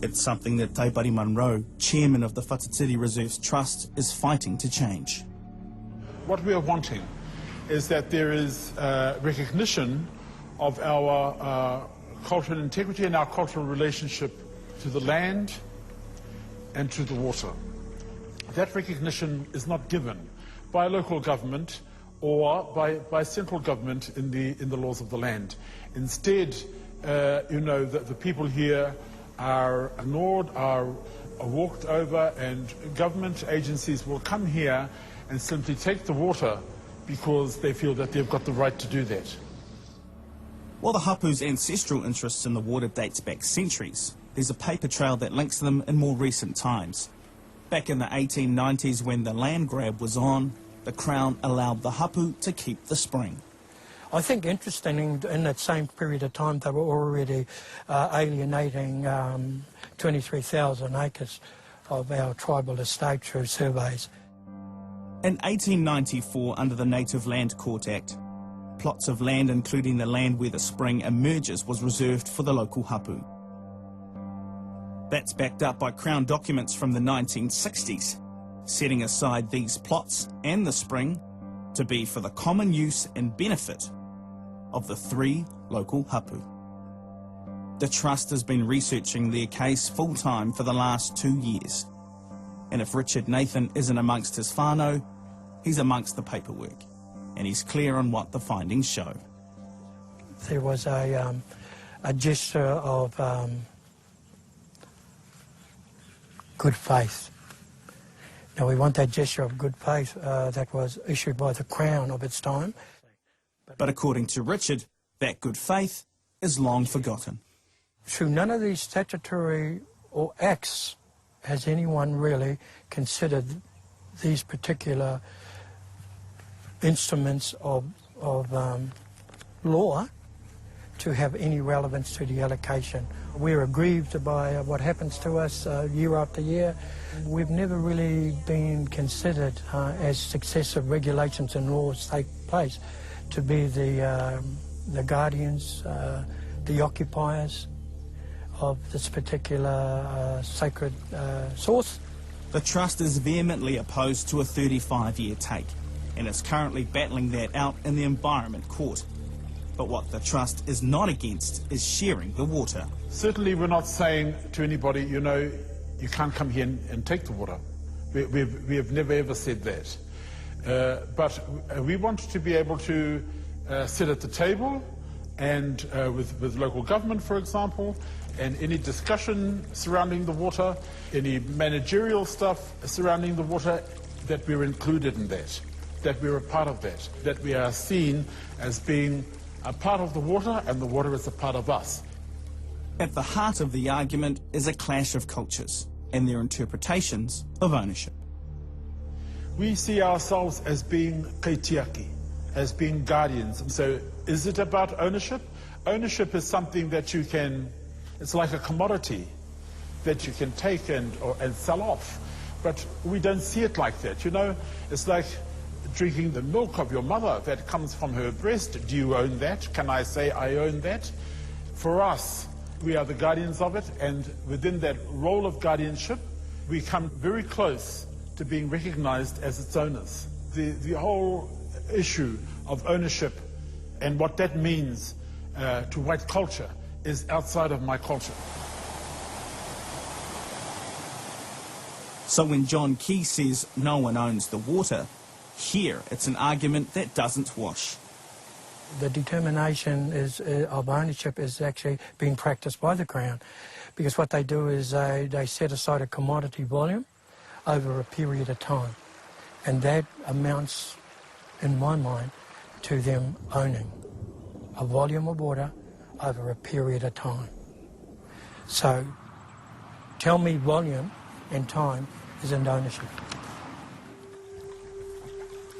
It's something that Taupari Munroe, chairman of the Whatatiri Reserves Trust, is fighting to change. What we are wanting is that there is recognition of our cultural integrity and our cultural relationship to the land and to the water. That recognition is not given by local government or by central government in the laws of the land. Instead, the people here are ignored, are walked over, and government agencies will come here and simply take the water because they feel that they've got the right to do that. While the hapu's ancestral interest in the water dates back centuries, there's a paper trail that links them in more recent times. Back in the 1890s, when the land grab was on, the Crown allowed the hapu to keep the spring. I think interesting, in that same period of time, they were already alienating 23,000 acres of our tribal estate through surveys. In 1894, under the Native Land Court Act, plots of land, including the land where the spring emerges, was reserved for the local hapu. That's backed up by Crown documents from the 1960s, setting aside these plots and the spring to be for the common use and benefit of the 3 local hapu. The Trust has been researching their case full-time for the last 2 years. And if Richard Nathan isn't amongst his whānau, he's amongst the paperwork. And he's clear on what the findings show. There was a gesture of good faith. Now, we want that gesture of good faith that was issued by the Crown of its time. But according to Richard, that good faith is long forgotten. Through none of these statutory or acts has anyone really considered these particular instruments of law to have any relevance to the allocation. We're aggrieved by what happens to us year after year. We've never really been considered, as successive regulations and laws take place, to be the guardians, the occupiers of this particular sacred source. The Trust is vehemently opposed to a 35-year take and is currently battling that out in the Environment Court. But what the Trust is not against is sharing the water. Certainly we're not saying to anybody, you know, you can't come here and take the water. We have never ever said that. But we want to be able to sit at the table and with local government, for example, and any discussion surrounding the water, any managerial stuff surrounding the water, that we're included in that we're a part of that we are seen as being a part of the water and the water is a part of us. At the heart of the argument is a clash of cultures and their interpretations of ownership. We see ourselves as being kaitiaki, as being guardians. So is it about ownership? Ownership is something that you can, it's like a commodity that you can take and sell off. But we don't see it like that, you know? It's like drinking the milk of your mother that comes from her breast. Do you own that? Can I say I own that? For us, we are the guardians of it, and within that role of guardianship, we come very close to being recognized as its owners. The whole issue of ownership and what that means to white culture is outside of my culture. So when John Key says no one owns the water, here it's an argument that doesn't wash. The determination of ownership is actually being practiced by the Crown, because what they do is they set aside a commodity volume over a period of time, and that amounts, in my mind, to them owning a volume of water over a period of time. So tell me volume and time isn't ownership.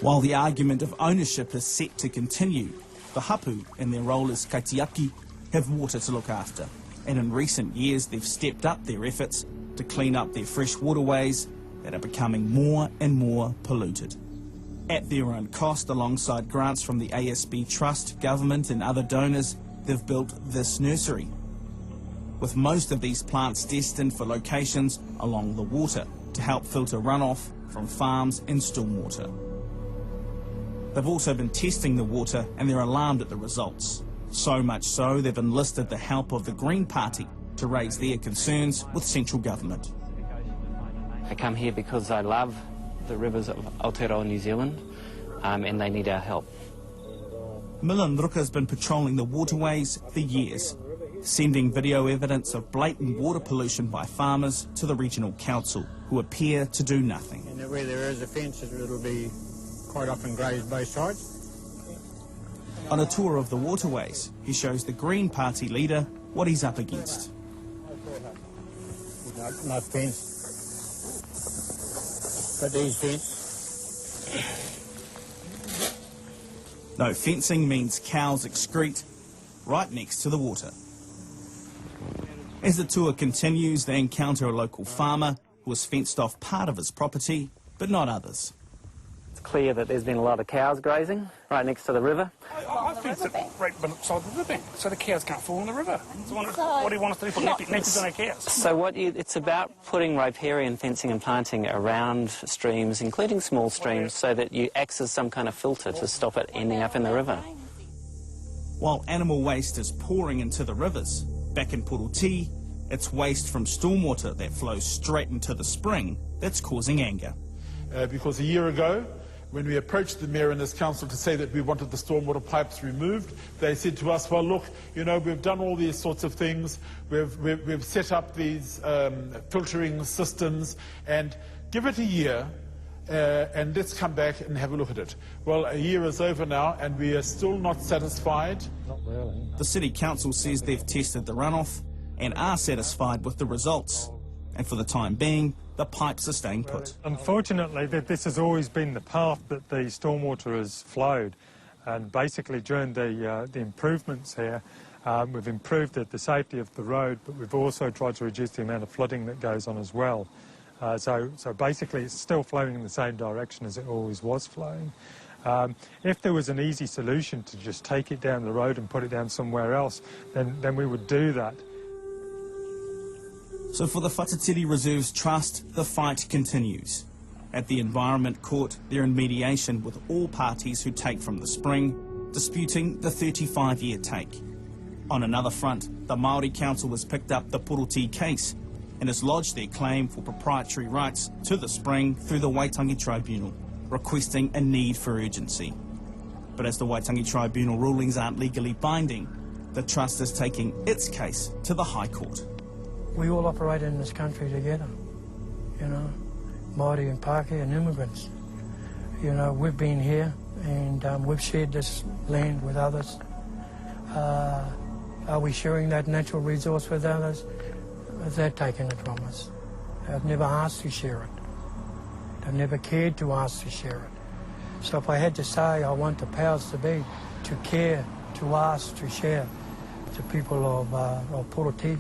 While the argument of ownership is set to continue, the hapu, in their role as kaitiaki, have water to look after, and in recent years they've stepped up their efforts to clean up their fresh waterways that are becoming more and more polluted. At their own cost, alongside grants from the ASB Trust, government and other donors, they've built this nursery. with most of these plants destined for locations along the water to help filter runoff from farms and stormwater. They've also been testing the water and they're alarmed at the results. So much so they've enlisted the help of the Green Party to raise their concerns with central government. I come here because I love the rivers of Aotearoa, New Zealand, and they need our help. Milanruka's been patrolling the waterways for years, sending video evidence of blatant water pollution by farmers to the regional council, who appear to do nothing. And where there is a fence, it'll be quite often grazed both sides. On a tour of the waterways, he shows the Green Party leader what he's up against. No fence. But these fence. No fencing means cows excrete right next to the water. As the tour continues, they encounter a local farmer who has fenced off part of his property, but not others. It's clear that there's been a lot of cows grazing right next to the river. I fenced it right beside the river, so the cows can't fall in the river. So what do you want us to do? Put nets on our cows? So it's about putting riparian fencing and planting around streams, including small streams, so that you acts as some kind of filter to stop it ending up in the river. While animal waste is pouring into the rivers, back in Poroti, it's waste from stormwater that flows straight into the spring that's causing anger. Because a year ago, when we approached the mayor and his council to say that we wanted the stormwater pipes removed, they said to us, well, look, you know, we've done all these sorts of things, we've set up these filtering systems, and give it a year, and let's come back and have a look at it. Well, a year is over now, and we are still not satisfied. Not really. The City Council says they've tested the runoff and are satisfied with the results, and for the time being, the pipes are staying put. Unfortunately, this has always been the path that the stormwater has flowed, and basically during the improvements here, we've improved the safety of the road, but we've also tried to reduce the amount of flooding that goes on as well. So basically it's still flowing in the same direction as it always was flowing. If there was an easy solution to just take it down the road and put it down somewhere else, then we would do that. So for the Whatatiri Reserves Trust, the fight continues. At the Environment Court, they're in mediation with all parties who take from the spring, disputing the 35-year take. On another front, the Māori Council has picked up the Poroti case and has lodged their claim for proprietary rights to the spring through the Waitangi Tribunal, requesting a need for urgency. But as the Waitangi Tribunal rulings aren't legally binding, the Trust is taking its case to the High Court. We all operate in this country together, you know, Māori and Pākehā and immigrants. You know, we've been here and we've shared this land with others. Are we sharing that natural resource with others? They're taking it from us. They've never asked to share it. They've never cared to ask to share it. So if I had to say, I want the powers to be to care, to ask, to share the people of Poroti.